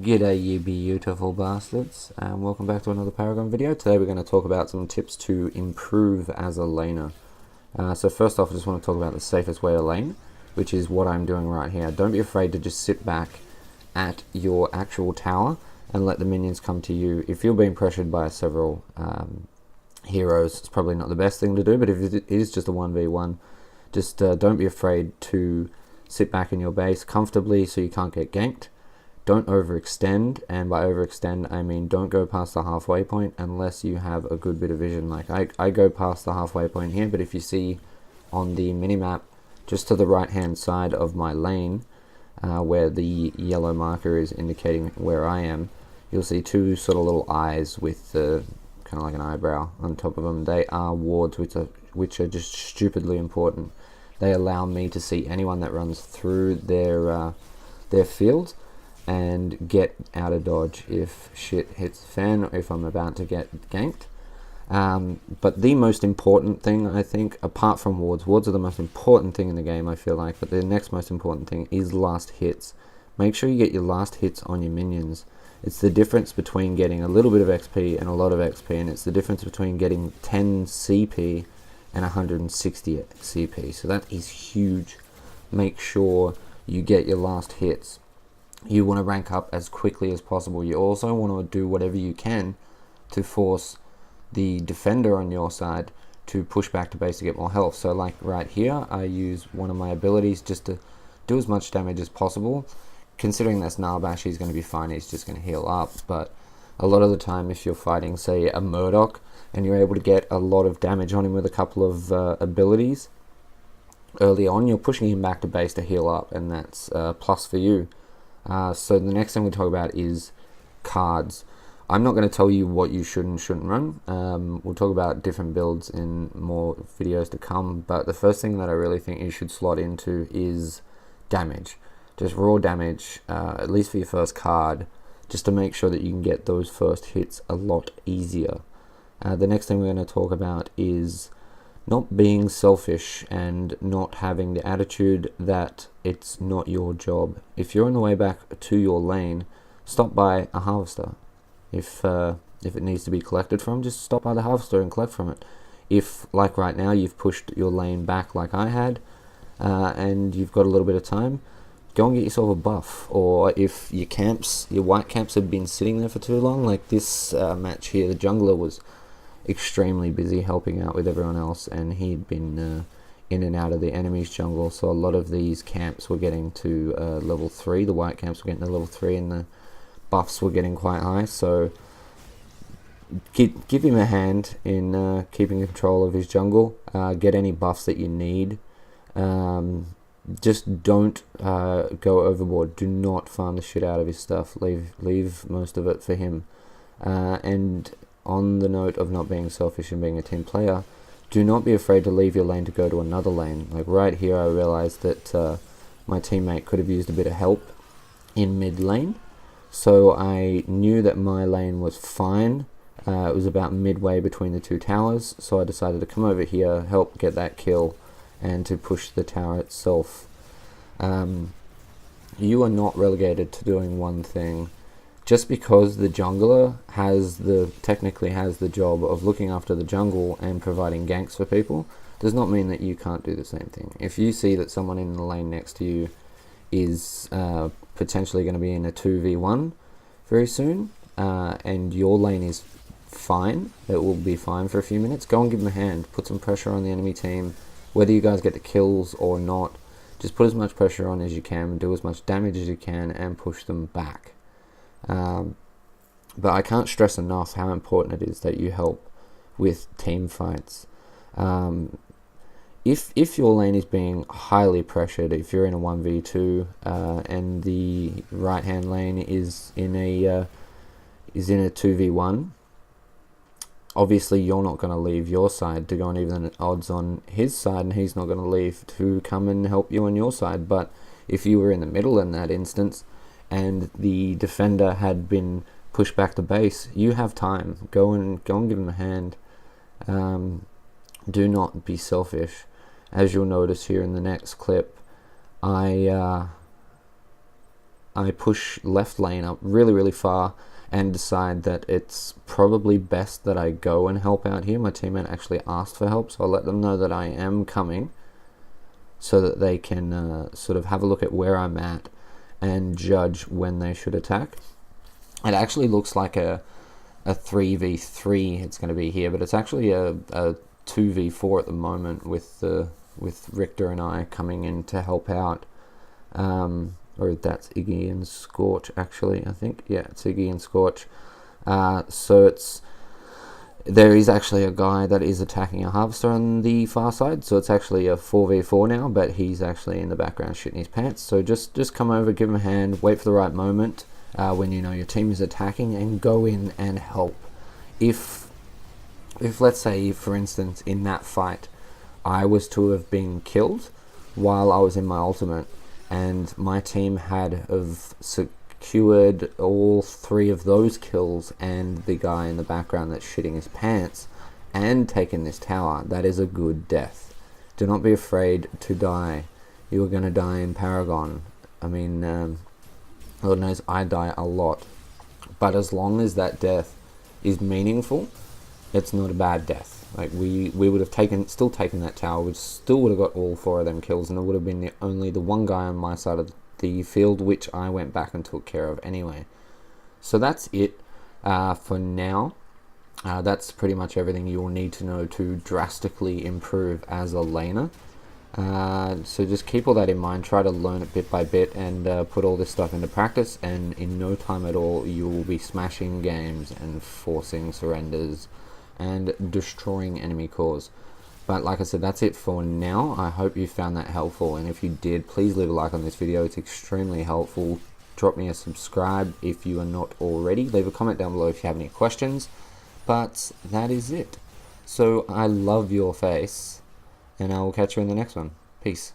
G'day you beautiful bastards, and welcome back to another Paragon video. Today we're going to talk about some tips to improve as a laner. So first off, I just want to talk about the safest way to lane, which is what I'm doing right here. Don't be afraid to just sit back at your actual tower and let the minions come to you. If you're being pressured by several heroes, it's probably not the best thing to do, but if it is just a 1v1, just don't be afraid to sit back in your base comfortably so you can't get ganked. Don't overextend, and by overextend I mean don't go past the halfway point unless you have a good bit of vision. Like I go past the halfway point here, but if you see on the minimap just to the right hand side of my lane, where the yellow marker is indicating where I am, you'll see two sort of little eyes with kind of like an eyebrow on top of them. They are wards which are just stupidly important. They allow me to see anyone that runs through their field and get out of dodge if shit hits the fan or if I'm about to get ganked. But the most important thing, I think, apart from wards are the most important thing in the game, I feel like, but the next most important thing is last hits. Make sure you get your last hits on your minions. It's the difference between getting a little bit of XP and a lot of XP, and it's the difference between getting 10 CP and 160 CP, so that is huge. Make sure you get your last hits. You want to rank up as quickly as possible. You also want to do whatever you can to force the defender on your side to push back to base to get more health. So like right here, I use one of my abilities just to do as much damage as possible. Considering that's Narbash, he's going to be fine, he's just going to heal up. But a lot of the time, if you're fighting, say, a Murdoch, and you're able to get a lot of damage on him with a couple of abilities early on, you're pushing him back to base to heal up, and that's a plus for you. So the next thing we talk about is cards. I'm not going to tell you what you should and shouldn't run. We'll talk about different builds in more videos to come, but the first thing that I really think you should slot into is damage. Just raw damage, at least for your first card, just to make sure that you can get those first hits a lot easier. The next thing we're going to talk about is not being selfish and not having the attitude that it's not your job. If you're on the way back to your lane, stop by a harvester. If it needs to be collected from, just stop by the harvester and collect from it. If, like right now, you've pushed your lane back like I had, and you've got a little bit of time, go and get yourself a buff. Or if your white camps have been sitting there for too long, like this match here, the jungler was extremely busy helping out with everyone else, and he'd been in and out of the enemy's jungle, so a lot of these camps were getting to level 3, the white camps were getting to level 3, and the buffs were getting quite high. So give him a hand in keeping control of his jungle. Get any buffs that you need. Just don't go overboard. Do not farm the shit out of his stuff. Leave most of it for him. And on the note of not being selfish and being a team player, do not be afraid to leave your lane to go to another lane. Like right here, I realized that my teammate could have used a bit of help in mid lane, so I knew that my lane was fine. It was about midway between the two towers, so I decided to come over here, help get that kill, and to push the tower itself. You are not relegated to doing one thing. Just because the jungler technically has the job of looking after the jungle and providing ganks for people, does not mean that you can't do the same thing. If you see that someone in the lane next to you is potentially going to be in a 2v1 very soon, and your lane is fine, it will be fine for a few minutes, go and give them a hand. Put some pressure on the enemy team. Whether you guys get the kills or not, just put as much pressure on as you can, do as much damage as you can, and push them back. But I can't stress enough how important it is that you help with team fights. If your lane is being highly pressured, if you're in a 1v2 and the right hand lane is in a 2v1, obviously you're not going to leave your side to go and even odds on his side, and he's not going to leave to come and help you on your side. But if you were in the middle in that instance, and the defender had been pushed back to base, you have time. Go and give him a hand. Do not be selfish. As you'll notice here in the next clip, I I push left lane up really, really far and decide that it's probably best that I go and help out here. My teammate actually asked for help, so I'll let them know that I am coming so that they can sort of have a look at where I'm at and judge when they should attack. It actually looks like a 3v3 it's going to be here, but it's actually a 2v4 at the moment with Richter and I coming in to help out. Or that's Iggy and Scorch, actually, I think. Yeah, it's Iggy and Scorch. So there is actually a guy that is attacking a harvester on the far side, so it's actually a 4v4 now, but he's actually in the background shitting his pants. So just come over, give him a hand, wait for the right moment when you know your team is attacking, and go in and help. If let's say, for instance, in that fight, I was to have been killed while I was in my ultimate, and my team had have secured all 3 of those kills and the guy in the background that's shitting his pants and taken this tower, that is a good death. Do not be afraid to die. You are going to die in Paragon. I mean, Lord knows I die a lot, but as long as that death is meaningful, it's not a bad death. Like, we would have still taken that tower, we still would have got all 4 of them kills, and it would have been only the one guy on my side of the field, which I went back and took care of anyway. So that's it for now. That's pretty much everything you will need to know to drastically improve as a laner. So just keep all that in mind, try to learn it bit by bit, and put all this stuff into practice, and in no time at all you will be smashing games and forcing surrenders and destroying enemy cores. But like I said, that's it for now. I hope you found that helpful, and if you did, please leave a like on this video. It's extremely helpful. Drop me a subscribe if you are not already. Leave a comment down below if you have any questions. But that is it. So I love your face, and I will catch you in the next one. Peace.